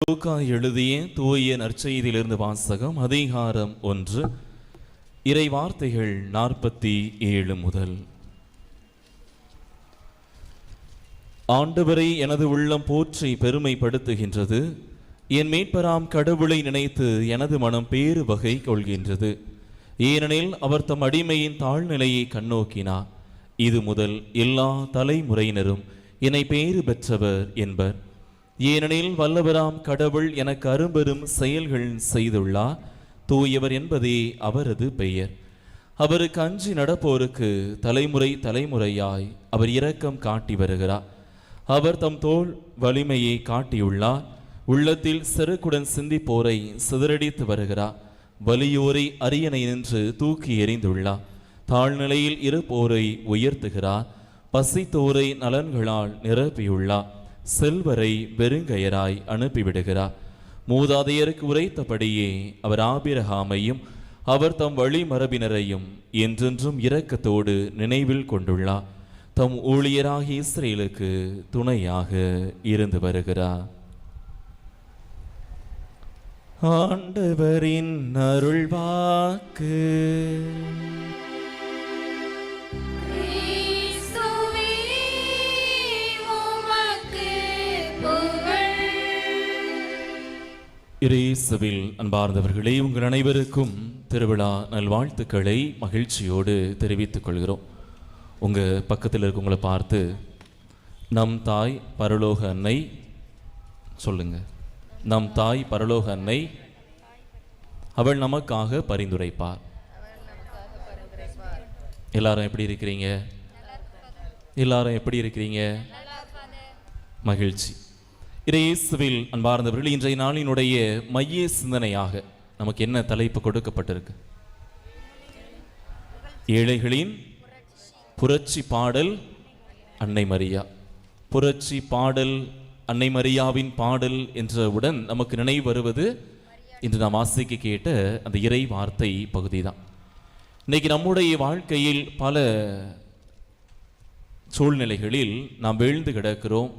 லூக்கா எழுதிய தூய நற்செய்தியிலிருந்து வாசகம். அதிகாரம் 1, இறை வார்த்தைகள் 47 முதல். ஆண்டவரை எனது உள்ளம் போற்றி பெருமைப்படுத்துகின்றது. என் மீட்பராம் கடவுளை நினைத்து எனது மனம் பேறு வகை கொள்கின்றது. ஏனெனில் அவர் தம் அடிமையின் தாழ்நிலையை கண்ணோக்கினார். இது முதல் எல்லா தலைமுறையினரும் என்னை பேறு பெற்றவர் என்பர். ஏனெனில் வல்லவராம் கடவுள் எனக்கு அரும்பெரும் செயல்கள் செய்துள்ளார். தூயவர் என்பதே அவரது பெயர். அவருக்கு அஞ்சி நடப்போருக்கு தலைமுறை தலைமுறையாய் அவர் இரக்கம் காட்டி வருகிறார். அவர் தம் தோள் வலிமையை காட்டியுள்ளார். உள்ளத்தில் செருக்குடன் சிந்திப்போரை சிதறடித்து வருகிறார். வலியோரை அரியணை நின்று தூக்கி எறிந்துள்ளார். தாழ்நிலையில் இருப்போரை உயர்த்துகிறார். பசித்தோரை நலன்களால் நிரப்பியுள்ளார். செல்வரை வெறுங்கையராய் அனுப்பிவிடுகிறார். மூதாதையருக்கு உரைத்தபடியே அவர் ஆபிரகாமையும் அவர் தம் வழிமரபினரையும் என்றென்றும் இரக்கத்தோடு நினைவில் கொண்டுள்ளார். தம் ஊழியராகிய இஸ்ரேலுக்கு துணையாக இருந்து வருகிறார். ஆண்டவரின் அருள்வாக்கு. இயேசுவில் அன்பார்ந்தவர்களே, உங்கள் அனைவருக்கும் திருவிழா நல்வாழ்த்துக்களை மகிழ்ச்சியோடு தெரிவித்துக் கொள்கிறோம். உங்கள் பக்கத்தில் இருக்கவங்களை பார்த்து நம் தாய் பரலோக அன்னை சொல்லுங்க. நம் தாய் பரலோக அன்னை அவள் நமக்காக பரிந்துரைப்பார். எல்லாரும் எப்படி இருக்கிறீங்க? எல்லாரும் எப்படி இருக்கிறீங்க? மகிழ்ச்சி. இயேசுவில் அன்பார்ந்தவர்கள், இன்றைய நாளினுடைய மைய சிந்தனையாக நமக்கு என்ன தலைப்பு கொடுக்கப்பட்டிருக்கு? ஏழைகளின் புரட்சி பாடல் அன்னை மரியா. புரட்சி பாடல் அன்னை மரியாவின் பாடல் என்றவுடன் நமக்கு நினைவு வருவது இன்று நாம் வாசிக்க கேட்ட அந்த இறை வார்த்தை பகுதி தான். இன்னைக்கு நம்முடைய வாழ்க்கையில் பல சூழ்நிலைகளில் நாம் வீழ்ந்து கிடக்கிறோம்,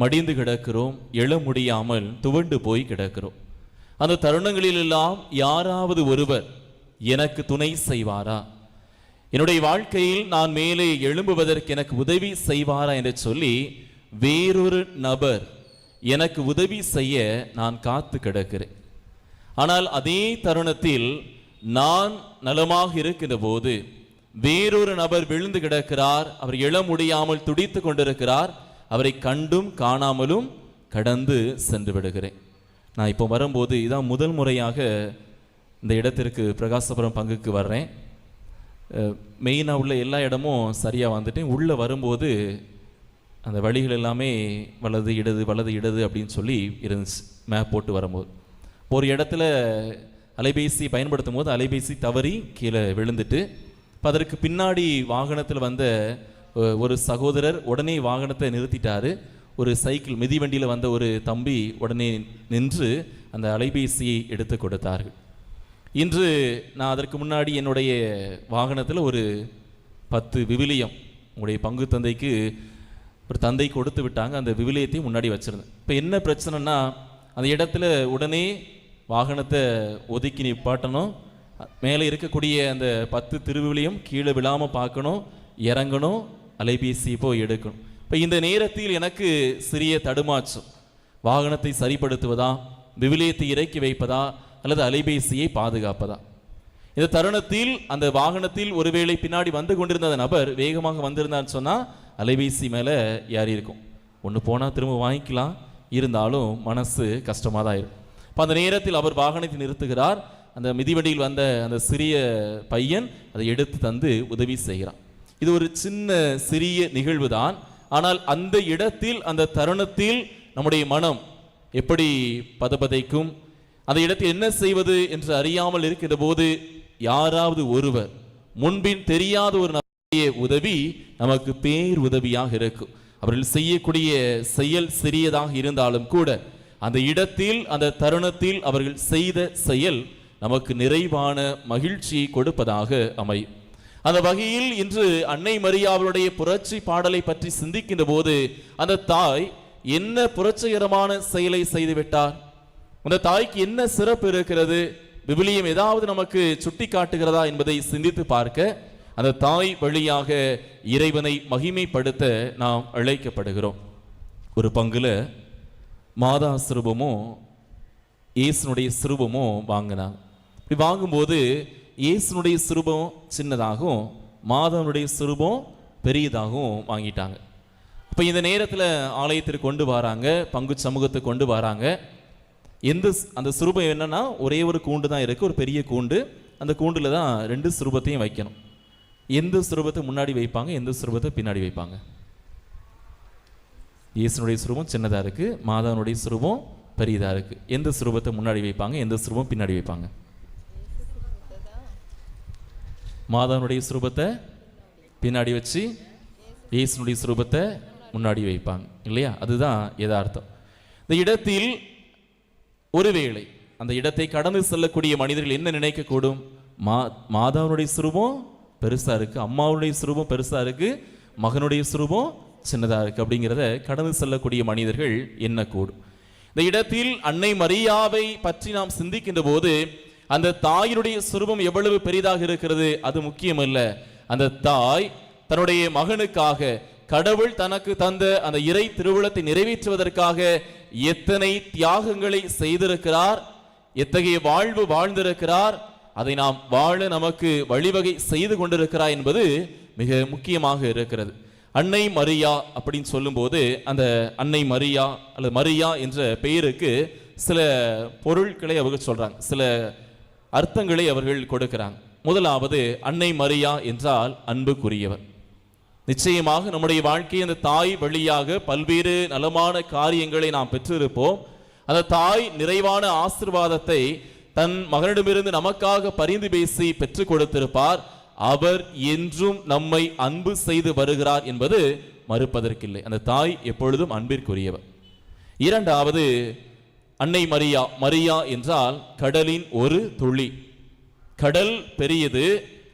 மடிந்து கிடக்கிறோம், எழ முடியாமல் துவண்டு போய் கிடக்கிறோம். அந்த தருணங்களிலெல்லாம் யாராவது ஒருவர் எனக்கு துணை செய்வாரா, என்னுடைய வாழ்க்கையில் நான் மேலே எழும்புவதற்கு எனக்கு உதவி செய்வாரா என்று சொல்லி வேறொரு நபர் எனக்கு உதவி செய்ய நான் காத்து கிடக்கிறேன். ஆனால் அதே தருணத்தில் நான் நலமாக இருக்கின்ற போது வேறொரு நபர் விழுந்து கிடக்கிறார், அவர் எழ முடியாமல் துடித்து கொண்டிருக்கிறார். அவரை கண்டும் காணாமலும் கடந்து சென்று விடுகிறேன். நான் இப்போ வரும்போது இதான் முதல் முறையாக இந்த இடத்திற்கு பிரகாசபுரம் பங்குக்கு வர்றேன். மெயினாக உள்ள எல்லா இடமும் சரியாக வந்துட்டேன். உள்ளே வரும்போது அந்த வழிகள் எல்லாமே வலது இடது வலது இடது அப்படின்னு சொல்லி இருந்துச்சு மேப் போட்டு வரும்போது. ஒரு இடத்துல அலைபேசி பயன்படுத்தும் போது அலைபேசி தவறி கீழே விழுந்துட்டு, இப்போ அதற்கு பின்னாடி வாகனத்தில் வந்த ஒரு சகோதரர் உடனே வாகனத்தை நிறுத்திட்டாரு. ஒரு சைக்கிள் மிதிவண்டியில் வந்த ஒரு தம்பி உடனே நின்று அந்த அலைபேசியை எடுத்து கொடுத்தார்கள். இன்று நான் அதற்கு முன்னாடி என்னுடைய வாகனத்தில் ஒரு 10 விவிலியம் உங்களுடைய பங்கு தந்தைக்கு ஒரு தந்தை கொடுத்து விட்டாங்க. அந்த விவிலியத்தையும் முன்னாடி வச்சுருந்தேன். இப்போ என்ன பிரச்சனைனா, அந்த இடத்துல உடனே வாகனத்தை ஒதுக்கி நிப்பாட்டணும். மேலே இருக்கக்கூடிய அந்த 10 திருவிவிலியம் கீழே விழாமல் பார்க்கணும், இறங்கணும், அலைபேசி போய் எடுக்கணும். இப்போ இந்த நேரத்தில் எனக்கு சிறிய தடுமாற்றம். வாகனத்தை சரிப்படுத்துவதா, விவிலியத்தை இறக்கி வைப்பதா, அல்லது அலைபேசியை பாதுகாப்பதா? இந்த தருணத்தில் அந்த வாகனத்தில் ஒருவேளை பின்னாடி வந்து கொண்டிருந்த நபர் வேகமாக வந்திருந்தான்னு சொன்னால் அலைபேசி மேலே ஏறி இருக்கும். ஒன்று போனால் திரும்ப வாங்கிக்கலாம், இருந்தாலும் மனசு கஷ்டமாக தான் இருக்கும். இப்போ அந்த நேரத்தில் அவர் வாகனத்தை நிறுத்துகிறார். அந்த மிதிவண்டியில் வந்த அந்த சிறிய பையன் அதை எடுத்து தந்து உதவி செய்கிறான். இது ஒரு சின்ன சிறிய நிகழ்வு தான். ஆனால் அந்த இடத்தில் அந்த தருணத்தில் நம்முடைய மனம் எப்படி பதபதைக்கும், அந்த இடத்தில் என்ன செய்வது என்று அறியாமல் இருக்கிற போது யாராவது ஒருவர் முன்பின் தெரியாத ஒரு நபருடைய உதவி நமக்கு பேர் உதவியாக இருக்கும். அவர்கள் செய்யக்கூடிய செயல் சிறியதாக இருந்தாலும் கூட அந்த இடத்தில் அந்த தருணத்தில் அவர்கள் செய்த செயல் நமக்கு நிறைவான மகிழ்ச்சியை கொடுப்பதாக அமையும். அந்த வகையில் இன்று அன்னை மரியாவுடைய புரட்சி பாடலை பற்றி சிந்திக்கின்ற போது அந்த தாய் என்ன புரட்சிகரமான செயலை செய்துவிட்டார்? அந்த தாய்க்கு என்ன சிறப்பு இருக்கிறது? விவிலியம் ஏதாவது நமக்கு சுட்டி காட்டுகிறதா என்பதை சிந்தித்து பார்க்க அந்த தாய் வழியாக இறைவனை மகிமைப்படுத்த நாம் அழைக்கப்படுகிறோம். ஒரு பங்குல மாதா சிறுபமும் இயேசுனுடைய சிறுபமும் வாங்கினாங்க. இப்படி வாங்கும்போது இயேசுனுடைய சிறுபம் சின்னதாகவும் மாதாவுடைய சிறுபம் பெரியதாகவும் வாங்கிட்டாங்க. இப்போ இந்த நேரத்தில் ஆலயத்திற்கு கொண்டு வராங்க, பங்கு சமூகத்துக்கு கொண்டு வராங்க. அந்த சுரூபம் என்னன்னா ஒரே ஒரு கூண்டு தான் இருக்குது, ஒரு பெரிய கூண்டு. அந்த கூண்டில் தான் 2 சுரூபத்தையும் வைக்கணும். எந்த சுரூபத்தை முன்னாடி வைப்பாங்க, எந்த சுரூபத்தை பின்னாடி வைப்பாங்க? இயேசுனுடைய சுரூபம் சின்னதாக இருக்குது, மாதாவுடைய சுரூபம் பெரியதாக இருக்குது. எந்த சுரூபத்தை முன்னாடி வைப்பாங்க, எந்த சுரூபம் பின்னாடி வைப்பாங்க? மாதாவுடைய சுரூபத்தை பின்னாடி வச்சு இயேசுனுடைய சுரூபத்தை முன்னாடி வைப்பாங்க இல்லையா? அதுதான் யதார்த்தம். இந்த இடத்தில் ஒருவேளை அந்த இடத்தை கடந்து செல்லக்கூடிய மனிதர்கள் என்ன நினைக்கக்கூடும்? மாதாவுடைய சுரூபம் பெருசா இருக்கு, அம்மாவுடைய சுரூபம் பெருசா இருக்கு, மகனுடைய சுரூபம் சின்னதா இருக்கு அப்படிங்கிறத கடந்து செல்லக்கூடிய மனிதர்கள் எண்ணக்கூடும். இந்த இடத்தில் அன்னை மரியாவை பற்றி நாம் சிந்திக்கின்ற போது அந்த தாயினுடைய சுரூபம் எவ்வளவு பெரிதாக இருக்கிறது அது முக்கியமல்ல. அந்த தாய் தன்னுடைய மகனுக்காக கடவுள் தனக்கு தந்த அந்த இறை திருவுளத்தை நிறைவேற்றுவதற்காக எத்தனை தியாகங்களை செய்திருக்கிறார், எத்தகைய வாழ்வு வாழ்ந்திருக்கிறார், அதை நாம் வாழ நமக்கு வழிவகை செய்து கொண்டிருக்கிறார் என்பது மிக முக்கியமாக இருக்கிறது. அன்னை மரியா அப்படின்னு சொல்லும்போது அந்த அன்னை மரியா அல்லது மரியா என்ற பெயருக்கு சில பொருட்களை அவர்கள் சொல்றாங்க, சில அர்த்தங்களை அவர்கள் கொடுக்கிறாங்க. முதலாவது, அன்னை மரியா என்றால் அன்புக்குரியவர். நிச்சயமாக நம்முடைய வாழ்க்கை அந்த தாய் வழியாக பல்வேறு நலமான காரியங்களை நாம் பெற்றிருப்போம். அந்த தாய் நிறைவான ஆசீர்வாதத்தை தன் மகனிடமிருந்து நமக்காக பரிந்து பேசி பெற்றுக் கொடுத்திருப்பார். அவர் என்றும் நம்மை அன்பு செய்து வருகிறார் என்பது மறுப்பதற்கில்லை. அந்த தாய் எப்பொழுதும் அன்பிற்குரியவர். இரண்டாவது, அன்னை மரியா. மரியா என்றால் கடலின் ஒரு துளி. கடல் பெரியது,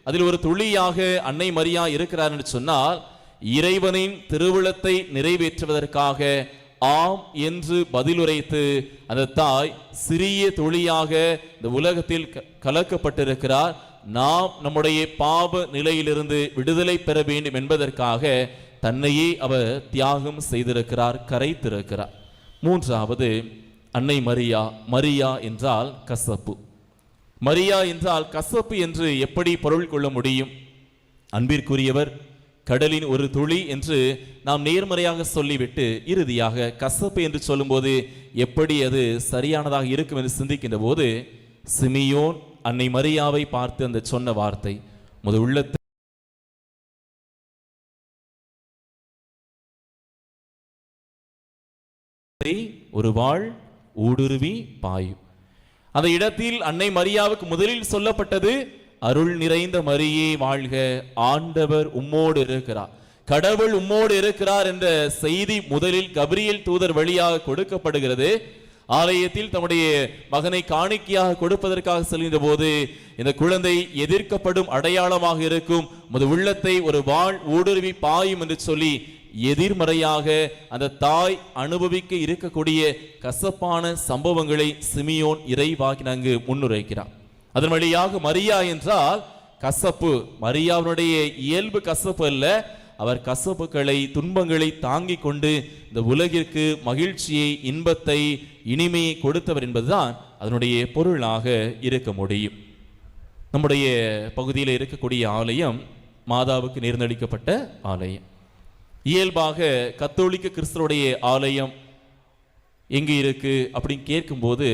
அதில் ஒரு துளியாக அன்னை மரியா இருக்கிறார் என்று சொன்னால் இறைவனின் திருவுளத்தை நிறைவேற்றுவதற்காக ஆம் என்று பதிலுரைத்து அந்த தாய் சிறிய துளியாக இந்த உலகத்தில் கலக்கப்பட்டிருக்கிறார். நாம் நம்முடைய பாவ நிலையிலிருந்து விடுதலை பெற வேண்டும் என்பதற்காக தன்னையே அவர் தியாகம் செய்திருக்கிறார், கரைத்திருக்கிறார். மூன்றாவது, அன்னை மரியா. மரியா என்றால் கசப்பு. மரியா என்றால் கசப்பு என்று எப்படி பொருள் கொள்ள முடியும்? அன்பிற்குரியவர், கடலின் ஒரு துளி என்று நாம் நேர்மறையாக சொல்லிவிட்டு இறுதியாக கசப்பு என்று சொல்லும்போது எப்படி அது சரியானதாக இருக்கும் என்று சிந்திக்கின்ற போது சிமியோன் அன்னை மரியாவை பார்த்து அந்த சொன்ன வார்த்தை உள்ளத்தை ஒரு வாழ் ஊடுருவி பாயும். அந்த இடத்தில் அன்னை மரியாவுக்கு முதலில் சொல்லப்பட்டது அருள் நிறைந்த மரியே வாழ்க, ஆண்டவர் உம்மோடு இருக்கிறார், கடவுள் உம்மோடு இருக்கிறார் என்ற செய்தி முதலில் கபிரியேல் தூதர் வழியாக கொடுக்கப்படுகிறது. ஆலயத்தில் தம்முடைய மகனை காணிக்கையாக கொடுப்பதற்காக செல்கின்ற போது இந்த குழந்தை எதிர்க்கப்படும் அடையாளமாக இருக்கும், உள்ளத்தை ஒரு வாழ் ஊடுருவி பாயும் என்று சொல்லி எதிர்மறையாக அந்த தாய் அனுபவிக்க இருக்கக்கூடிய கசப்பான சம்பவங்களை சிமியோன் இறைவாக்கி அங்கு முன்னுரைக்கிறார். அதன் வழியாக மரியா என்றால் கசப்பு. மரியாவுடைய இயல்பு கசப்பு அல்ல, அவர் கசப்புகளை துன்பங்களை தாங்கிக் கொண்டு இந்த உலகிற்கு மகிழ்ச்சியை, இன்பத்தை, இனிமையை கொடுத்தவர் என்பதுதான் அதனுடைய பொருளாக இருக்க முடியும். நம்முடைய பகுதியில் இருக்கக்கூடிய ஆலயம் மாதாவுக்கு நேர்ந்தளிக்கப்பட்ட ஆலயம். இயல்பாக கத்தோலிக்க கிறிஸ்தவருடைய ஆலயம் எங்கே இருக்கு அப்படின்னு கேட்கும்போது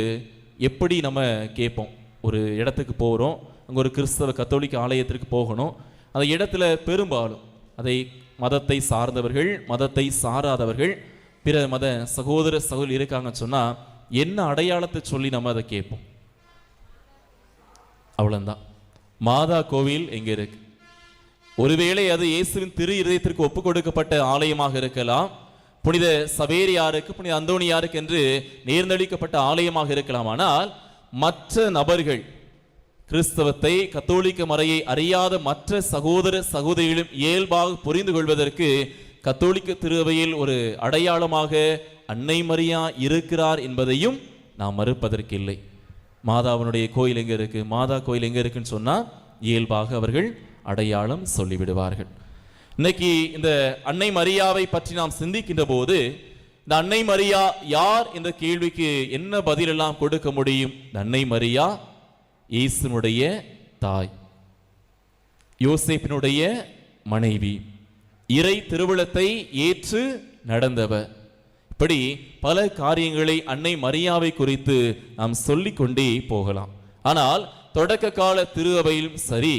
எப்படி நம்ம கேட்போம்? ஒரு இடத்துக்கு போகிறோம், அங்கே ஒரு கிறிஸ்தவ கத்தோலிக்க ஆலயத்திற்கு போகணும். அந்த இடத்துல பெரும்பாலும் அதை மதத்தை சார்ந்தவர்கள், மதத்தை சாராதவர்கள், பிற மத சகோதர சகோதரி இருக்காங்கன்னு சொன்னால் என்ன அடையாளத்தை சொல்லி நம்ம அதை கேட்போம்? அவ்வளோதான். மாதா கோவில் எங்கே இருக்கு? ஒருவேளை அது இயேசுவின் திரு இருதயத்திற்கு ஒப்பு கொடுக்கப்பட்ட ஆலயமாக இருக்கலாம், புனித சவேரியாருக்கு, புனித அந்தோனியாருக்கு என்று நேர்ந்தளிக்கப்பட்ட ஆலயமாக இருக்கலாம். ஆனால் மற்ற நபர்கள், கிறிஸ்தவத்தை, கத்தோலிக்க மறையை அறியாத மற்ற சகோதர சகோதரிகளும் இயல்பாக புரிந்து கொள்வதற்கு கத்தோலிக்க திருவையில் ஒரு அடையாளமாக, அன்னை மரியா இருக்கிறார் என்பதையும் நாம் மறுப்பதற்கில்லை. மாதாவினுடைய கோயில் எங்கே இருக்கு, மாதா கோயில் எங்கே இருக்குன்னு சொன்னால் இயல்பாக அவர்கள் அடையாளம் சொல்லிவிடுவார்கள். இன்னைக்கு இந்த அன்னை மரியாவை பற்றி நாம் சிந்திக்கின்ற போது இந்த அன்னை மரியா யார் என்ற கேள்விக்கு என்ன பதிலெல்லாம் கொடுக்க முடியும்? இந்த அன்னை மரியா இயேசுனுடைய தாய், யோசேப்பினுடைய மனைவி, இறை திருவுளத்தை ஏற்று நடந்தவர். இப்படி பல காரியங்களை அன்னை மரியாவை குறித்து நாம் சொல்லிக் கொண்டே போகலாம். ஆனால் தொடக்க கால திரு அவையிலும் சரி,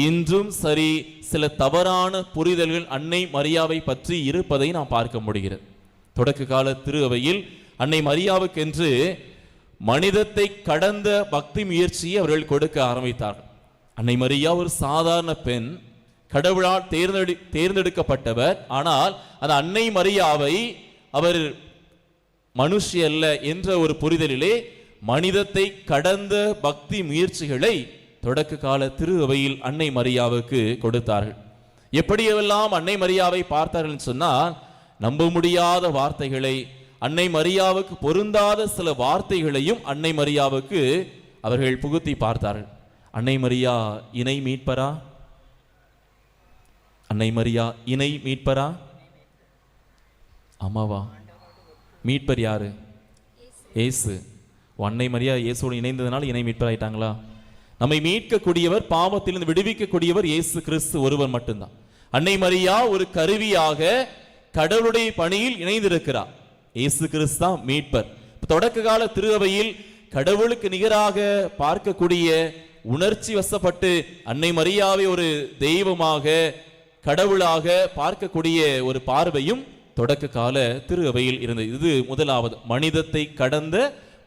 இன்றும் சரி, சில தவறான புரிதல்கள் அன்னை மரியாவை பற்றி இருப்பதை நாம் பார்க்க முடிகிறது. தொடக்க கால திரு அவையில் அன்னை மரியாவுக்கென்று மனிதத்தை கடந்த பக்தி முயற்சியை அவர்கள் கொடுக்க ஆரம்பித்தார்கள். அன்னை மரியா ஒரு சாதாரண பெண், கடவுளால் தேர்ந்தெடுக்கப்பட்டவர். ஆனால் அந்த அன்னை மரியாவை அவர் மனுஷி அல்ல என்ற ஒரு புரிதலிலே மனிதத்தை கடந்த பக்தி முயற்சிகளை தொடக்க கால திரு அவையில் அன்னை மரியாவுக்கு கொடுத்தார்கள். எப்படியெல்லாம் அன்னை மரியாவை பார்த்தார்கள் சொன்னால், நம்ப முடியாத வார்த்தைகளை, அன்னை மரியாவுக்கு பொருந்தாத சில வார்த்தைகளையும் அன்னை மரியாவுக்கு அவர்கள் புகுத்தி பார்த்தார்கள். அன்னை மரியா இணை மீட்பரா? அன்னை மரியா இணை மீட்பரா? ஆமாவா? மீட்பர் யாரு? இயேசு. அன்னை மரியா இயேசுவோடு இணைந்ததனால் இணை மீட்பர் ஆயிட்டாங்களா? நம்மை மீட்கக்கூடியவர், பாவத்திலிருந்து விடுவிக்கக்கூடியவர் இயேசு கிறிஸ்து ஒருவர் மட்டும்தான். அன்னை மரியா ஒரு கருவியாக கடவுளுடைய பணியில் இணைந்திருக்கிறார். இயேசு கிறிஸ்து தான் மீட்பர். தொடக்க கால திரு அவையில் கடவுளுக்கு நிகராக பார்க்கக்கூடிய, உணர்ச்சி வசப்பட்டு அன்னை மரியாவை ஒரு தெய்வமாக, கடவுளாக பார்க்கக்கூடிய ஒரு பார்வையும் தொடக்க கால திரு அவையில் இருந்தது. இது முதலாவது மனிதத்தை கடந்த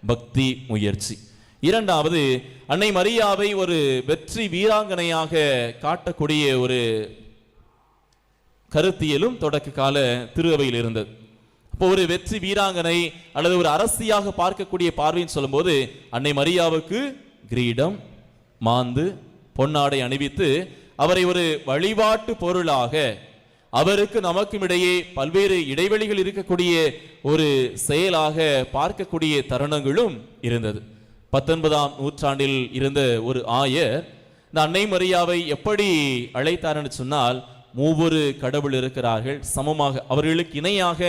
பக்தி முயற்சி. இரண்டாவது, அன்னை மரியாவை ஒரு வெற்றி வீராங்கனையாக காட்டக்கூடிய ஒரு கருத்தியலும் தொடக்க கால திரு அவையில் இருந்தது. இப்போ ஒரு வெற்றி வீராங்கனை அல்லது ஒரு அரசியாக பார்க்கக்கூடிய பார்வைன்னு சொல்லும்போது அன்னை மரியாவுக்கு கிரீடம், மாந்து, பொன்னாடை அணிவித்து அவரை ஒரு வழிபாட்டு பொருளாக, அவருக்கு நமக்கும் இடையே பல்வேறு இடைவெளிகள் இருக்கக்கூடிய ஒரு செயலாக பார்க்கக்கூடிய தருணங்களும் இருந்தது. 19ஆம் நூற்றாண்டில் இருந்த ஒரு ஆயர் இந்த அன்னை மரியாவை எப்படி அழைத்தார்னு சொன்னால், மூவொரு கடவுள் இருக்கிறார்கள், சமமாக அவர்களுக்கு இணையாக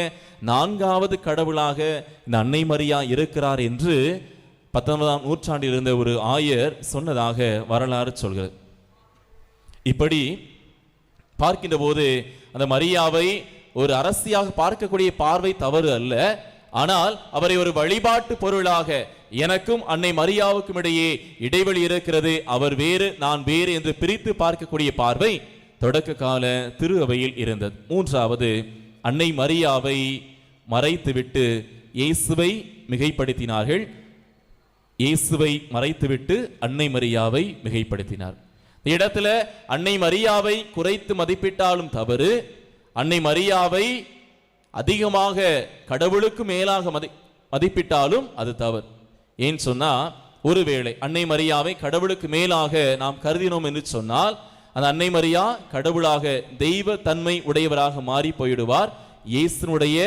4வது கடவுளாக இந்த அன்னை மரியா இருக்கிறார் என்று 19ஆம் நூற்றாண்டில் இருந்த ஒரு ஆயர் சொன்னதாக வரலாறு சொல்கிறது. இப்படி பார்க்கின்ற போது அந்த மரியாவை ஒரு அரசியாக பார்க்கக்கூடிய பார்வை தவறு அல்ல. ஆனால் அவரை ஒரு வழிபாட்டு பொருளாக, எனக்கும் அன்னை மரியாவுக்கும் இடையே இடைவெளி இருக்கிறது, அவர் வேறு நான் வேறு என்று பிரித்து பார்க்கக்கூடிய பார்வை தொடக்க கால திரு அவையில் இருந்தது. மூன்றாவது, அன்னை மரியாவை மறைத்துவிட்டு இயேசுவை மிகைப்படுத்தினார்கள். இயேசுவை மறைத்துவிட்டு அன்னை மரியாவை மிகைப்படுத்தினார். இந்த இடத்துல அன்னை மரியாவை குறைத்து மதிப்பிட்டாலும் தவறு, அன்னை மரியாவை அதிகமாக கடவுளுக்கு மேலாக மதிப்பிட்டாலும் அது தவறு. ஏன் சொன்னா, ஒருவேளை அன்னை மரியாவை கடவுளுக்கு மேலாக நாம் கருதினோம் என்று சொன்னால் அந்த அன்னை மரியா கடவுளாக, தெய்வ தன்மை உடையவராக மாறி போயிடுவார். இயேசுனுடைய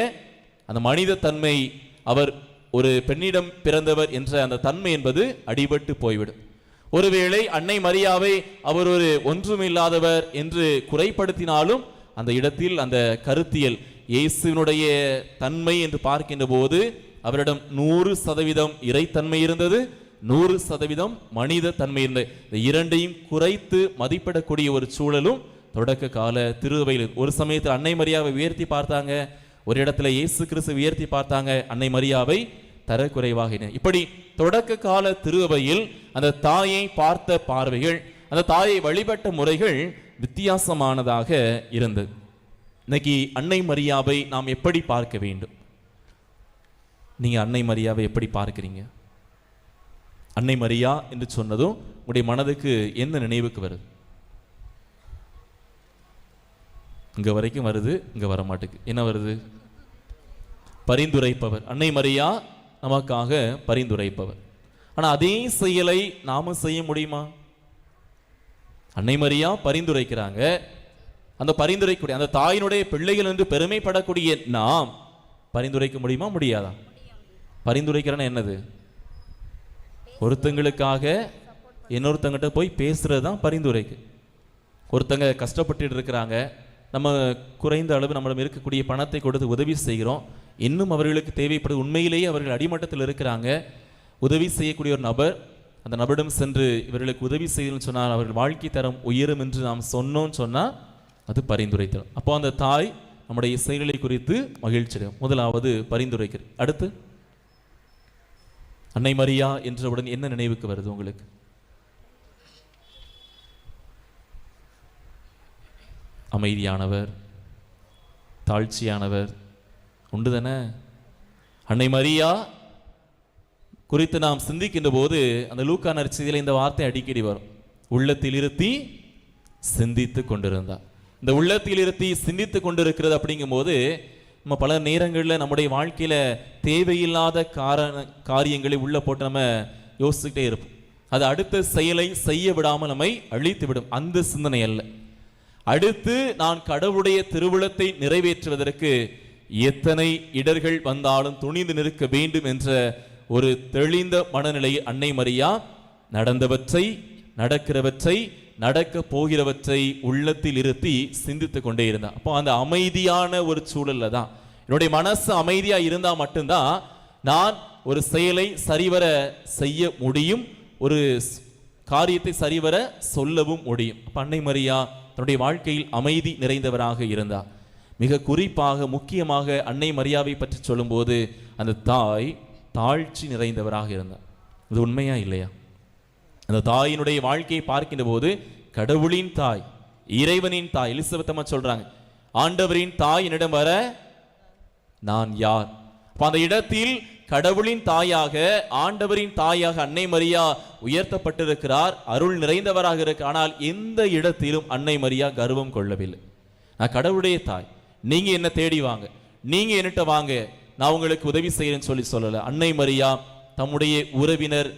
அந்த மனித தன்மை, அவர் ஒரு பெண்ணிடம் பிறந்தவர் என்ற அந்த தன்மை என்பது அடிபட்டு போய்விடும். ஒருவேளை அன்னை மரியாவை அவர் ஒரு ஒன்றுமில்லாதவர் என்று குறைப்படுத்தினாலும் அந்த இடத்தில் அந்த கருத்தியல், இயேசுவினுடைய தன்மை என்று பார்க்கின்ற போது அவரிடம் 100% இறைத்தன்மை இருந்தது, 100% மனித தன்மை இருந்தது. இந்த இரண்டையும் குறைத்து மதிப்பிடக்கூடிய ஒரு சூழலும் தொடக்க கால திருவையில். ஒரு சமயத்தில் அன்னை மரியாவை உயர்த்தி பார்த்தாங்க, ஒரு இடத்துல இயேசு கிறிஸ்து உயர்த்தி பார்த்தாங்க, அன்னை மரியாவை தரக்குறைவாக. இப்படி தொடக்க கால திருவையில் அந்த தாயை பார்த்த பார்வைகள், அந்த தாயை வழிபட்ட முறைகள் வித்தியாசமானதாக இருந்தது. இன்னைக்கு அன்னை மரியாவை நாம் எப்படி பார்க்க வேண்டும்? நீங்க அன்னை மரியாவை எப்படி பார்க்கிறீங்க? அன்னை மரியா என்று சொன்னதும் உங்களுடைய மனதுக்கு என்ன நினைவுக்கு வருது? இங்க வரைக்கும் வருது, இங்க வர மாட்டேங்குது. என்ன வருது? பரிந்துரைப்பவர். அன்னை மரியா நமக்காக பரிந்துரைப்பவர். ஆனா அதே செயலை நாம செய்ய முடியுமா? அன்னை மரியா பரிந்துரைக்கிறாங்க. அந்த பரிந்துரைக்கூடிய அந்த தாயினுடைய பிள்ளைகள் என்று பெருமைப்படக்கூடிய நாம் பரிந்துரைக்க முடியுமா முடியாதா? பரிந்துரைக்கிறேன்னா என்னது? ஒருத்தங்களுக்காக இன்னொருத்தங்கிட்ட போய் பேசுறது தான் பரிந்துரைக்கு. ஒருத்தங்க கஷ்டப்பட்டு இருக்கிறாங்க, நம்ம குறைந்த அளவு நம்மிடம் இருக்கக்கூடிய பணத்தை கொடுத்து உதவி செய்கிறோம். இன்னும் அவர்களுக்கு தேவைப்படுது, உண்மையிலேயே அவர்கள் அடிமட்டத்தில் இருக்கிறாங்க, உதவி செய்யக்கூடிய ஒரு நபர், அந்த நபரிடம் சென்று இவர்களுக்கு உதவி செய்யணும்னு சொன்னால் அவர்கள் வாழ்க்கை தரம் உயரும் என்று நாம் சொன்னோம்னு சொன்னால் அது பரிந்துரைத்தல். அப்போ அந்த தாய் நம்முடைய செயல்களை குறித்து மகிழ்ச்சி அடையும். முதலாவது பரிந்துரைக்கிறது. அடுத்து அன்னை மரியா என்றவுடன் என்ன நினைவுக்கு வருது உங்களுக்கு? அமைதியானவர், தாழ்ச்சியானவர் உண்டு தானே. அன்னை மரியா குறித்து நாம் சிந்திக்கின்ற போது அந்த லூக்கா நற்செய்தியில் இந்த வார்த்தை அடிக்கடி வரும், உள்ளத்தில் இருத்தி சிந்தித்து கொண்டிருந்தார். இந்த உள்ளத்தில் இருத்தி சிந்தித்து கொண்டிருக்கிறது அப்படிங்கும் போது நம்ம பல நேரங்களில் நம்முடைய வாழ்க்கையில தேவையில்லாத காரியங்களை உள்ள போட்டு நம்ம யோசிச்சுட்டே இருப்போம். அது அடுத்த செயலை செய்ய விடாமல் நம்மை அழித்து விடும். அந்த சிந்தனை அல்ல. அடுத்து நான் கடவுளுடைய திருவுளத்தை நிறைவேற்றுவதற்கு எத்தனை இடர்கள் வந்தாலும் துணிந்து நிற்க வேண்டும் என்ற ஒரு தெளிந்த மனநிலையை அன்னை மரியா நடந்தவற்றை, நடக்கிறவற்றை, நடக்க போகிறவற்றை உள்ளத்தில் இருத்தி சிந்தித்து கொண்டே இருந்தார். அப்போ அந்த அமைதியான ஒரு சூழல்ல தான், என்னுடைய மனசு அமைதியா இருந்தா மட்டும்தான் நான் ஒரு செயலை சரிவர செய்ய முடியும், ஒரு காரியத்தை சரிவர சொல்லவும் முடியும். அப்ப அன்னை மரியா தன்னுடைய வாழ்க்கையில் அமைதி நிறைந்தவராக இருந்தார். மிக குறிப்பாக முக்கியமாக அன்னை மரியாவை பற்றி சொல்லும்போது அந்த தாய் தாழ்ச்சி நிறைந்தவராக இருந்தார். இது உண்மையா இல்லையா? அந்த தாயினுடைய வாழ்க்கையை பார்க்கின்ற போது கடவுளின் தாய், இறைவனின் தாய். எலிசபெத் அம்மா சொல்றாங்க, ஆண்டவரின் தாய் என்னிடம் வர நான் யார்? அந்த இடத்தில் கடவுளின் தாயாக, ஆண்டவரின் தாயாக அன்னை மரியா உயர்த்தப்பட்டிருக்கிறார், அருள் நிறைந்தவராக இருக்கு. ஆனால் எந்த இடத்திலும் அன்னை மரியா கர்வம் கொள்ளவில்லை. நான் கடவுளுடைய தாய், நீங்க என்ன தேடி வாங்க, நீங்க என்னட்ட வாங்க, நான் உங்களுக்கு உதவி செய்யறேன்னு சொல்லல. அன்னை மரியா தம்முடைய உறவினர்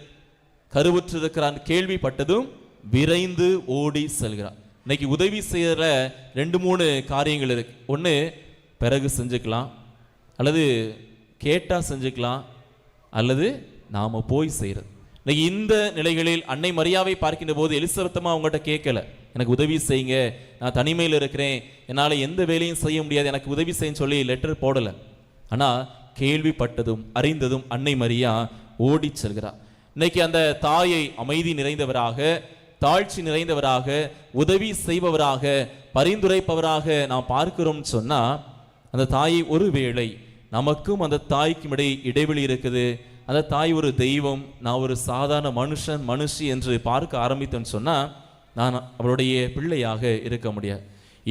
கருவுற்றிருக்கிறான் கேள்விப்பட்டதும் விரைந்து ஓடி செல்கிறார். இன்னைக்கு உதவி செய்யற 2-3 காரியங்கள் இருக்கு. ஒன்று பிறகு செஞ்சுக்கலாம், அல்லது கேட்டா செஞ்சுக்கலாம், அல்லது நாம போய் செய்யறது. இன்னைக்கு இந்த நிலைகளில் அன்னை மரியாவை பார்க்கின்ற போது எலிசபெத்தம்மா அவங்ககிட்ட கேட்கல, எனக்கு உதவி செய்யுங்க, நான் தனிமையில் இருக்கிறேன், என்னால் எந்த வேலையும் செய்ய முடியாது, எனக்கு உதவி செய்ய சொல்லி லெட்டர் போடல. ஆனா கேள்விப்பட்டதும் அறிந்ததும் அன்னை மரியா ஓடி செல்கிறார். இன்னைக்கு அந்த தாயை அமைதி நிறைந்தவராக, தாழ்ச்சி நிறைந்தவராக, உதவி செய்பவராக, பரிந்துரைப்பவராக நாம் பார்க்கிறோம் சொன்னா, அந்த தாயை ஒருவேளை நமக்கும் அந்த தாய்க்கும் இடையே இடைவெளி இருக்குது, அந்த தாய் ஒரு தெய்வம், நான் ஒரு சாதாரண மனுஷி என்று பார்க்க ஆரம்பித்தேன்னு சொன்னா நான் அவருடைய பிள்ளையாக இருக்க முடியாது.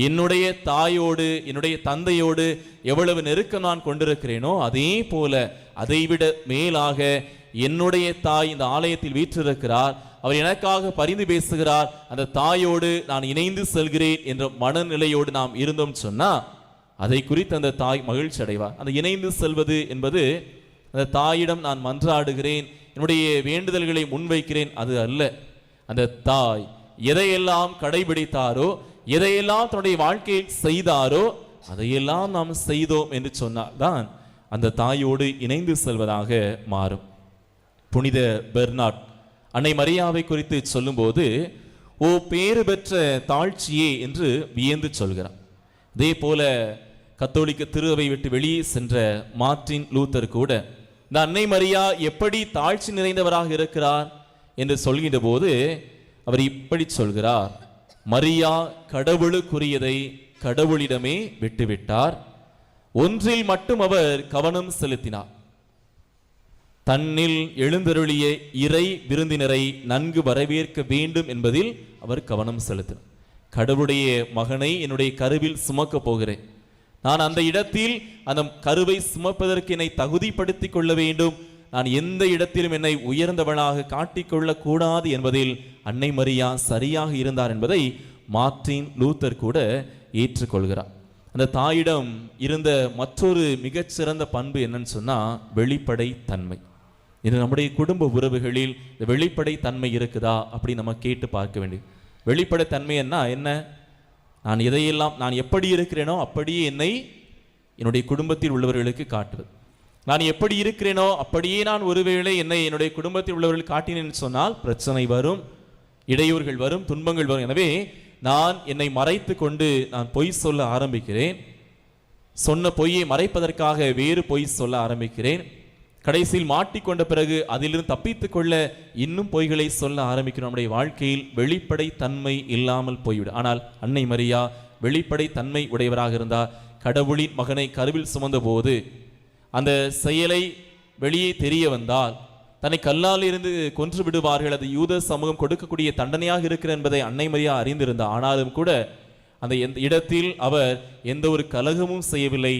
என்னுடைய தாயோடு, என்னுடைய தந்தையோடு எவ்வளவு நெருக்கம் நான் கொண்டிருக்கிறேனோ அதே போல அதைவிட மேலாக என்னுடைய தாய் இந்த ஆலயத்தில் வீற்றிருக்கிறார், அவர் எனக்காக பரிந்து பேசுகிறார், அந்த தாயோடு நான் இணைந்து செல்கிறேன் என்ற மனநிலையோடு நாம் இருந்தோம் சொன்னா அதை குறித்து அந்த தாய் மகிழ்ச்சி அடைவார். அந்த இணைந்து செல்வது என்பது அந்த தாயிடம் நான் மன்றாடுகிறேன், என்னுடைய வேண்டுதல்களை முன்வைக்கிறேன், அது அல்ல. அந்த தாய் எதையெல்லாம் கடைபிடித்தாரோ, எதையெல்லாம் தன்னுடைய வாழ்க்கையில் செய்தாரோ அதையெல்லாம் நாம் செய்தோம் என்று சொன்னால் தான் அந்த தாயோடு இணைந்து செல்வதாக மாறும். புனித பெர்னார்ட் அன்னை மரியாவை குறித்து சொல்லும்போது, ஓ பேறு பெற்ற தாழ்ச்சியே என்று வியந்து சொல்கிறார். அதே போல கத்தோலிக்க திருவை விட்டு வெளியே சென்ற மார்ட்டின் லூத்தர் கூட இந்த அன்னை மரியா எப்படி தாழ்ச்சி நிறைந்தவராக இருக்கிறார் என்று சொல்கின்ற போது அவர் இப்படி சொல்கிறார், மரியா கடவுளுக்குரியதை கடவுளிடமே விட்டுவிட்டார், ஒன்றில் மட்டும் அவர் கவனம் செலுத்தினார், தன்னில் எழுந்தருளிய இறை விருந்தினரை நன்கு வரவேற்க வேண்டும் என்பதில் அவர் கவனம் செலுத்தினார். கடவுளுடைய மகனை என்னுடைய கருவில் சுமக்க போகிறேன், நான் அந்த இடத்தில் அந்த கருவை சுமப்பதற்கு என்னை தகுதிப்படுத்திக் கொள்ள வேண்டும், நான் எந்த இடத்திலும் என்னை உயர்ந்தவனாக காட்டிக்கொள்ளக் கூடாது என்பதில் அன்னை மரியா சரியாக இருந்தார் என்பதை மார்ட்டின் லூத்தர் கூட ஏற்றுக்கொள்கிறார். அந்த தாயிடம் இருந்த மற்றொரு மிகச்சிறந்த பண்பு என்னன்னு சொன்னா வெளிப்படை தன்மை. இது நம்முடைய குடும்ப உறவுகளில் இந்த வெளிப்படை தன்மை இருக்குதா அப்படி நம்ம கேட்டு பார்க்க வேண்டியது. வெளிப்படை தன்மை என்ன? நான் எதையெல்லாம் நான் எப்படி இருக்கிறேனோ அப்படியே என்னை என்னுடைய குடும்பத்தில் உள்ளவர்களுக்கு காட்டுவது. நான் எப்படி இருக்கிறேனோ அப்படியே நான் ஒருவேளை என்னை என்னுடைய குடும்பத்தில் உள்ளவர்கள் காட்டினேன்னு சொன்னால் பிரச்சனை வரும், இடையூறுகள் வரும், துன்பங்கள் வரும். எனவே நான் என்னை மறைத்து கொண்டு நான் பொய் சொல்ல ஆரம்பிக்கிறேன். சொன்ன பொய்யை மறைப்பதற்காக வேறு பொய் சொல்ல ஆரம்பிக்கிறேன். கடைசியில் மாட்டிக்கொண்ட பிறகு அதிலிருந்து தப்பித்துக் கொள்ள இன்னும் பொய்களை சொல்ல ஆரம்பிக்கிறோம். நம்முடைய வாழ்க்கையில் வெளிப்படை தன்மை இல்லாமல் போய்விடும். ஆனால் அன்னை மரியா வெளிப்படை தன்மை உடையவராக இருந்தார். கடவுளின் மகனை கருவில் சுமந்த போது அந்த செயலை வெளியே தெரிய வந்தால் தன்னை கல்லால் இருந்து கொன்று விடுவார்கள், அது யூத சமூகம் கொடுக்கக்கூடிய தண்டனையாக இருக்கிற என்பதை அன்னை மரியா அறிந்திருந்தார். ஆனாலும் கூட அந்த இடத்தில் அவர் எந்த ஒரு கலகமும் செய்யவில்லை.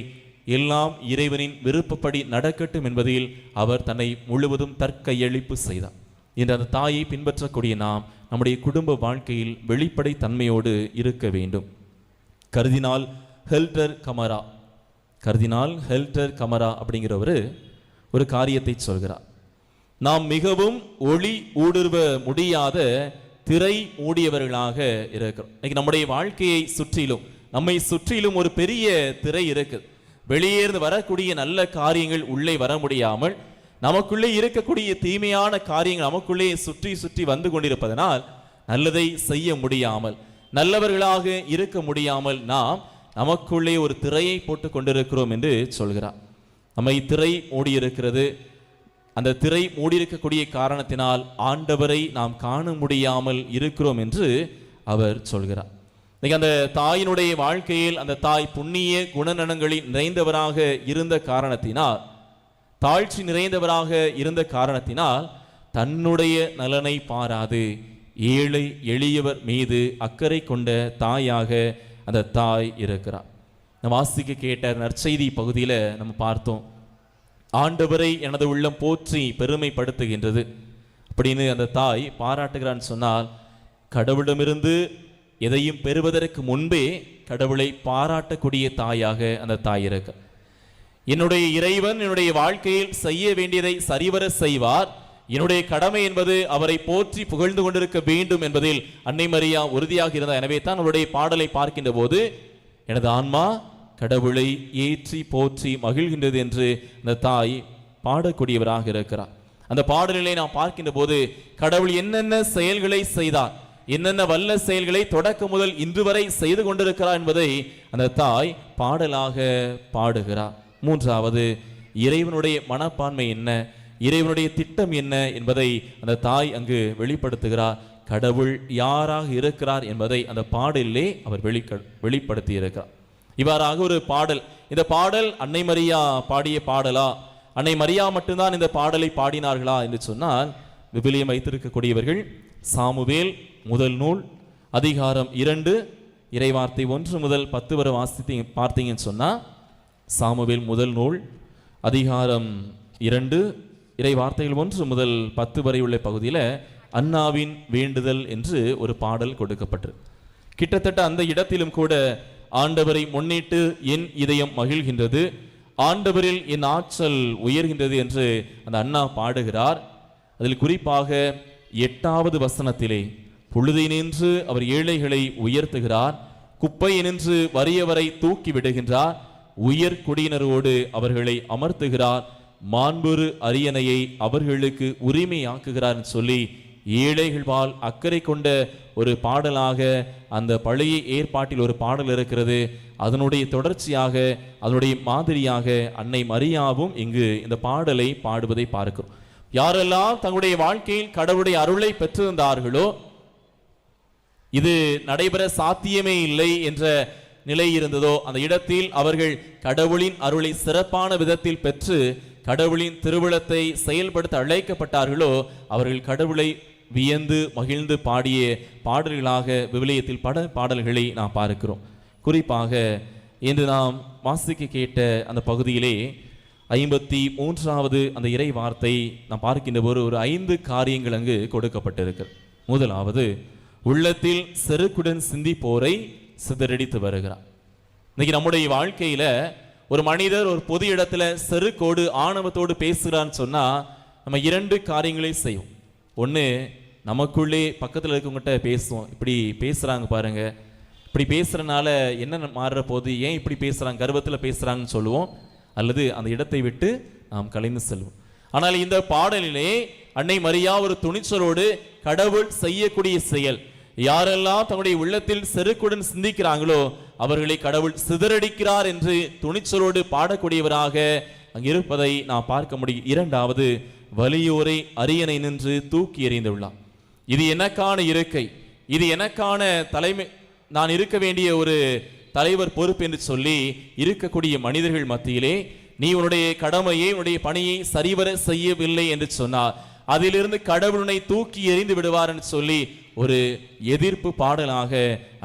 எல்லாம் இறைவனின் விருப்பப்படி நடக்கட்டும் என்பதில் அவர் தன்னை முழுவதும் தற்கையளிப்பு செய்தார். இன்று அந்த தாயை பின்பற்றக்கூடிய நாம் நம்முடைய குடும்ப வாழ்க்கையில் வெளிப்படை தன்மையோடு இருக்க வேண்டும். கர்தினால் ஹெல்டர் கமரா அப்படிங்கிறவர் ஒரு காரியத்தை சொல்கிறார். நாம் மிகவும் ஒளி ஊடுருவ முடியாத திரை மூடியவர்களாக இருக்கிறோம். இன்னைக்கு நம்முடைய வாழ்க்கையை சுற்றிலும் நம்மை சுற்றிலும் ஒரு பெரிய திரை இருக்குது. வெளியே இருந்து வரக்கூடிய நல்ல காரியங்கள் உள்ளே வர முடியாமல், நமக்குள்ளே இருக்கக்கூடிய தீமையான காரியங்கள் நமக்குள்ளே சுற்றி சுற்றி வந்து கொண்டிருப்பதனால் நல்லதை செய்ய முடியாமல், நல்லவர்களாக இருக்க முடியாமல் நாம் நமக்குள்ளே ஒரு திரையை போட்டு கொண்டிருக்கிறோம் என்று சொல்கிறார். நம்மை திரை மூடியிருக்கிறது. அந்த திரை மூடியிருக்கக்கூடிய காரணத்தினால் ஆண்டவரை நாம் காண முடியாமல் இருக்கிறோம் என்று அவர் சொல்கிறார். அந்த தாயினுடைய வாழ்க்கையில் அந்த தாய் புண்ணிய குணநலங்களில் நிறைந்தவராக இருந்த காரணத்தினால், தாழ்ச்சி நிறைந்தவராக இருந்த காரணத்தினால் தன்னுடைய நலனை பாராது ஏழை எளியவர் மீது அக்கறை கொண்ட தாயாக அந்த தாய் இருக்கிறார். நம்ம வாசிக்க கேட்ட நற்செய்தி பகுதியில் நம்ம பார்த்தோம், ஆண்டவரை எனது உள்ளம் போற்றி பெருமைப்படுத்துகின்றது அப்படின்னு அந்த தாய் பாராட்டுகிறான்னு சொன்னால், கடவுளிடமிருந்து எதையும் பெறுவதற்கு முன்பே கடவுளை பாராட்டக்கூடிய தாயாக அந்த தாய் இருக்கு. என்னுடைய இறைவன் என்னுடைய வாழ்க்கையில் செய்ய வேண்டியதை சரிவர செய்வார், என்னுடைய கடமை என்பது அவரை போற்றி புகழ்ந்து கொண்டிருக்க வேண்டும் என்பதில் அன்னை மரியா உறுதியாக இருந்தார். எனவே தான் அவருடைய பாடலை பார்க்கின்ற போது எனது ஆன்மா கடவுளை ஏற்றி போற்றி மகிழ்கின்றது என்று அந்த தாய் பாடக்கூடியவராக இருக்கிறார். அந்த பாடலிலே நாம் பார்க்கின்ற போது கடவுள் என்னென்ன செயல்களை செய்தார், என்னென்ன வல்ல செயல்களை தொடக்க முதல் இன்று வரை செய்து கொண்டிருக்கிறார் என்பதை அந்த தாய் பாடலாக பாடுகிறார். மூன்றாவது, இறைவனுடைய மனப்பான்மை என்ன, இறைவனுடைய திட்டம் என்ன என்பதை அந்த தாய் அங்கு வெளிப்படுத்துகிறார். கடவுள் யாராக இருக்கிறார் என்பதை அந்த பாடலிலே அவர் வெளிப்படுத்தி இருக்கிறார். இவ்வாறாக ஒரு பாடல், இந்த பாடல் அன்னை மரியா பாடிய பாடலா, அன்னை மரியா மட்டும்தான் இந்த பாடலை பாடினார்களா என்று சொன்னால், விவிலியம் வைத்திருக்கக்கூடியவர்கள் சாமுவேல் முதல் நூல் அதிகாரம் 2 இறைவார்த்தை 1 முதல் 10 வரை பார்த்தீங்கன்னு சொன்னால், சாமுவேல் முதல் நூல் அதிகாரம் 2 இறைவார்த்தைகள் 1 முதல் 10 வரை உள்ள பகுதியில் அன்னாவின் வேண்டுதல் என்று ஒரு பாடல் கொடுக்கப்பட்டது. கிட்டத்தட்ட அந்த இடத்திலும் கூட ஆண்டவரை முன்னிட்டு என் இதயம் மகிழ்கின்றது, ஆண்டவரில் என் ஆற்றல் உயர்கின்றது என்று அந்த அண்ணா பாடுகிறார். அதில் குறிப்பாக 8வது வசனத்திலே, பொழுதை நின்று அவர் ஏழைகளை உயர்த்துகிறார், குப்பையை நின்று வறியவரை தூக்கி விடுகின்றார், உயர் குடியினரோடு அவர்களை அமர்த்துகிறார், மாண்புறு அரியணையை அவர்களுக்கு உரிமையாக்குகிறார் சொல்லி ஏழைகள் வாழ் அக்கறை கொண்ட ஒரு பாடலாக அந்த பழைய ஏற்பாட்டில் ஒரு பாடல் இருக்கிறது. அதனுடைய தொடர்ச்சியாக, அதனுடைய மாதிரியாக அன்னை மரியாவும் இங்கு இந்த பாடலை பாடுவதை பார்க்கிறோம். யாரெல்லாம் தங்களுடைய வாழ்க்கையில் கடவுளுடைய அருளை பெற்றிருந்தார்களோ, இது நடைபெற சாத்தியமே இல்லை என்ற நிலை இருந்ததோ, அந்த இடத்தில் அவர்கள் கடவுளின் அருளை சிறப்பான விதத்தில் பெற்று கடவுளின் திருவிழத்தை செயல்படுத்த அழைக்கப்பட்டார்களோ, அவர்கள் கடவுளை வியந்து மகிழ்ந்து பாடிய பாடல்களாக விவிலியத்தில் பல பாடல்களை நாம் பார்க்கிறோம். குறிப்பாக இன்று நாம் வாசிக்க கேட்ட அந்த பகுதியிலே 53வது அந்த இறை வார்த்தை நாம் பார்க்கின்ற ஒரு 5 காரியங்கள் அங்கு கொடுக்கப்பட்டிருக்கிறது. முதலாவது, உள்ளத்தில் செருக்குடன் சிந்திப்போரை சிதறடித்து வருகிறார். இன்னைக்கு நம்முடைய வாழ்க்கையில ஒரு மனிதர் ஒரு பொது இடத்துல செருக்கோடு ஆணவத்தோடு பேசுகிறான்னு சொன்னா நம்ம 2 காரியங்களை செய்வோம். ஒன்று, நமக்குள்ளே பக்கத்தில் இருக்கவங்ககிட்ட பேசுவோம், இப்படி பேசுகிறாங்க பாருங்க, இப்படி பேசுறதுனால என்ன மாறுற போது, ஏன் இப்படி பேசுறாங்க, கர்வத்தில் பேசுறாங்கன்னு சொல்லுவோம், அல்லது அந்த இடத்தை விட்டு நாம் கலைந்து செல்வோம். ஆனால் இந்த பாடலிலே அன்னை மரியா ஒரு துணிச்சலோடு கடவுள் செய்யக்கூடிய செயல், யாரெல்லாம் தங்களுடைய உள்ளத்தில் செருக்குடன் சிந்திக்கிறாங்களோ அவர்களை கடவுள் சிதறடிக்கிறார் என்று துணிச்சலோடு பாடக்கூடியவராக அங்கு இருப்பதை நாம் பார்க்க முடியும். இரண்டாவது, வலியோரை அரியணை நின்று தூக்கி எறிந்துள்ளார். இது எனக்கான இருக்கை, இது எனக்கான தலைமை, நான் இருக்க வேண்டிய ஒரு தலைவர் பொறுப்பு என்று சொல்லி இருக்கக்கூடிய மனிதர்கள் மத்தியிலே நீ உன்னுடைய கடமையை, உன்னுடைய பணியை சரிவர செய்யவில்லை என்று சொன்னார், அதிலிருந்து கடவுளை தூக்கி எறிந்து விடுவார் என்று சொல்லி ஒரு எதிர்ப்பு பாடலாக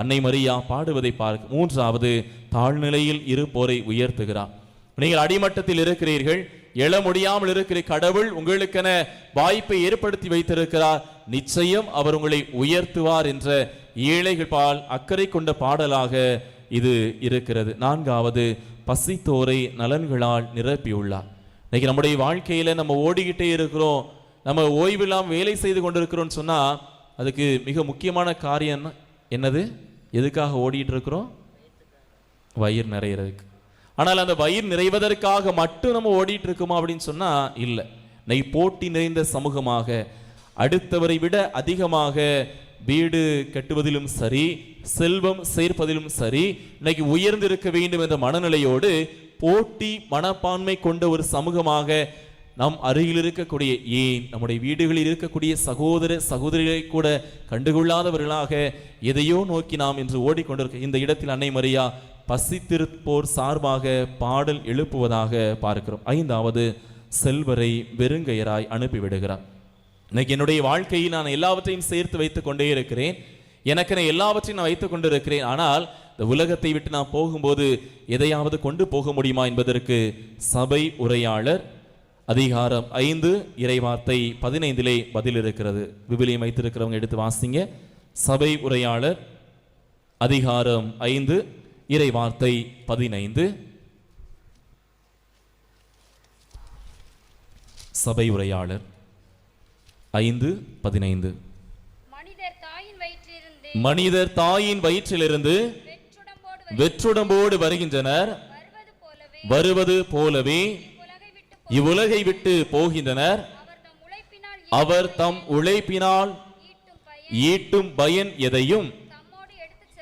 அன்னை மரியா பாடுவதை பார்க்க. மூன்றாவது, தாழ்நிலையில் இருப்போரை உயர்த்துகிறார். நீங்கள் அடிமட்டத்தில் இருக்கிறீர்கள், எழ முடியாமல் இருக்கிற கடவுள் உங்களுக்கென வாய்ப்பை ஏற்படுத்தி வைத்திருக்கிறார், நிச்சயம் அவர் உங்களை உயர்த்துவார் என்ற ஏழைகள் பால் அக்கறை கொண்ட பாடலாக இது இருக்கிறது. நான்காவது, பசித்தோரை நலன்களால் நிரப்பியுள்ளார். இன்னைக்கு நம்முடைய வாழ்க்கையில நம்ம ஓடிக்கிட்டே இருக்கிறோம், நம்ம ஓய்வில்லாமல் வேலை செய்து கொண்டிருக்கிறோம் சொன்னா அதுக்கு மிக முக்கியமான காரியம் என்னது? எதுக்காக ஓடிட்டு இருக்கிறோம்? வயிறு நிறையிறதுக்கு. ஆனால் அந்த வயிறு நிறைவதற்காக மட்டும் நம்ம ஓடிட்டு இருக்கோமா அப்படின்னு சொன்னா இல்லை. இன்னைக்கு போட்டி நிறைந்த சமூகமாக, அடுத்தவரை விட அதிகமாக வீடு கட்டுவதிலும் சரி, செல்வம் சேர்ப்பதிலும் சரி, இன்னைக்கு உயர்ந்திருக்க வேண்டும் என்ற மனநிலையோடு போட்டி மனப்பான்மை கொண்ட ஒரு சமூகமாக நம் அருகில் இருக்கக்கூடிய, ஏன் நம்முடைய வீடுகளில் இருக்கக்கூடிய சகோதர சகோதரிகளை கூட கண்டுகொள்ளாதவர்களாக எதையோ நோக்கி நாம் இன்று ஓடிக்கொண்டிருக்க இந்த இடத்தில் அன்னை மரியா பசித்திருப்போர் சார்பாக பாடல் எழுப்புவதாக பார்க்கிறோம். ஐந்தாவது, செல்வரை வெறுங்கையராய் அனுப்பிவிடுகிறார். இன்னைக்கு என்னுடைய வாழ்க்கையில் நான் எல்லாவற்றையும் சேர்த்து வைத்துக் கொண்டே இருக்கிறேன், எனக்கு நான் எல்லாவற்றையும் நான் வைத்துக் கொண்டு இருக்கிறேன், ஆனால் இந்த உலகத்தை விட்டு நான் போகும்போது எதையாவது கொண்டு போக முடியுமா என்பதற்கு சபை உரையாளர் அதிகாரம் 5 இறைவார்த்தை 15 பதில் இருக்கிறது. விவிலியம் வைத்திருக்கிறவங்க எடுத்து வாசிங்க. சபை உரையாளர் அதிகாரம் 5 இறைவார்த்தை 15. சபை உரையாளர் 5:15. மனிதர் தாயின் வயிற்றிலிருந்து வெற்றுடம்போடு வருகின்றனர், வருவது போலவே இவ்வுலகை விட்டு போகின்றனர். அவர் தம் உழைப்பினால் ஈட்டும் பயன் எதையும்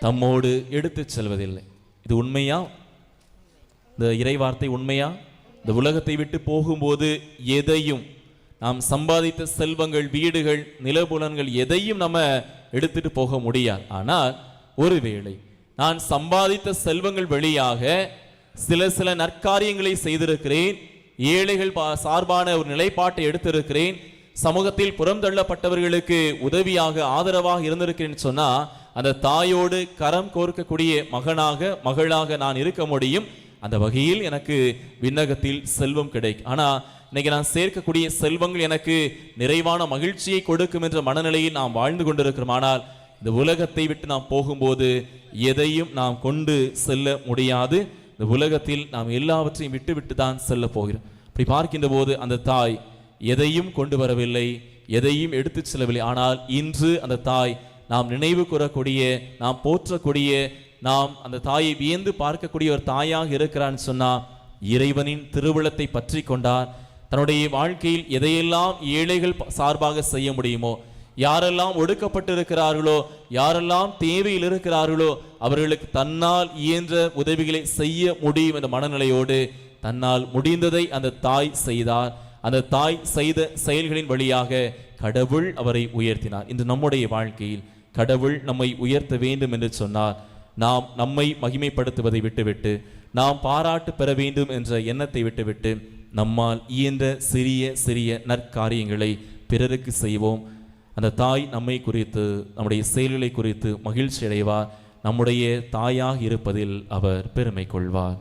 தம்மோடு எடுத்துச் செல்வதில்லை. இது உண்மையா? இந்த இறைவார்த்தை உண்மையா? இந்த உலகத்தை விட்டு போகும்போது எதையும், நாம் சம்பாதித்த செல்வங்கள், வீடுகள், நிலபுலன்கள் எதையும் நம்ம எடுத்துட்டு போக முடியாது. ஆனால் ஒருவேளை நான் சம்பாதித்த செல்வங்கள் வழியாக சில நற்காரியங்களை செய்திருக்கிறேன், ஏழைகள் சார்பான ஒரு நிலைப்பாட்டை எடுத்திருக்கிறேன், சமூகத்தில் புறம் தள்ளப்பட்டவர்களுக்கு உதவியாக ஆதரவாக இருந்திருக்கிறேன்னு சொன்னா அந்த தாயோடு கரம் கோர்க்கக்கூடிய மகனாக மகளாக நான் இருக்க முடியும். அந்த வகையில் எனக்கு விண்ணகத்தில் செல்வம் கிடைக்கும். ஆனா இன்னைக்கு நான் சேர்க்கக்கூடிய செல்வங்கள் எனக்கு நிறைவான மகிழ்ச்சியை கொடுக்கும் என்ற மனநிலையில் நாம் வாழ்ந்து கொண்டிருக்கிறோம். ஆனால் இந்த உலகத்தை விட்டு நாம் போகும்போது எதையும் நாம் கொண்டு செல்ல முடியாது. இந்த உலகத்தில் நாம் எல்லாவற்றையும் விட்டு தான் செல்ல போகிறோம். அப்படி பார்க்கின்ற போது அந்த தாய் எதையும் கொண்டு வரவில்லை, எதையும் எடுத்து செல்லவில்லை. ஆனால் இன்று அந்த தாய் நாம் நினைவு கூறக்கூடிய, நாம் போற்றக்கூடிய, நாம் அந்த தாயை வியந்து பார்க்கக்கூடிய ஒரு தாயாக இருக்கிறான்னு சொன்னா இறைவனின் திருவுளத்தை பற்றி கொண்டார். தன்னுடைய வாழ்க்கையில் எதையெல்லாம் ஏழைகள் சார்பாக செய்ய முடியுமோ, யாரெல்லாம் ஒடுக்கப்பட்டு இருக்கிறார்களோ, யாரெல்லாம் தேவையில் இருக்கிறார்களோ அவர்களுக்கு தன்னால் இயன்ற உதவிகளை செய்ய முடியும் என்ற மனநிலையோடு தன்னால் முடிந்ததை அந்த தாய் செய்தார். அந்த தாய் செய்த செயல்களின் வழியாக கடவுள் அவரை உயர்த்தினார். இன்று நம்முடைய வாழ்க்கையில் கடவுள் நம்மை உயர்த்த வேண்டும் என்று சொன்னார், நாம் நம்மை மகிமைப்படுத்துவதை விட்டுவிட்டு, நாம் பாராட்டு பெற வேண்டும் என்ற எண்ணத்தை விட்டுவிட்டு நம்மால் இயன்ற சிறிய சிறிய நற்காரியங்களை பிறருக்கு செய்வோம். அந்த தாய் நம்மை குறித்து, நம்முடைய செயல்களை குறித்து மகிழ்ச்சி அடைவார். நம்முடைய தாயாக இருப்பதில் அவர் பெருமை கொள்வார்.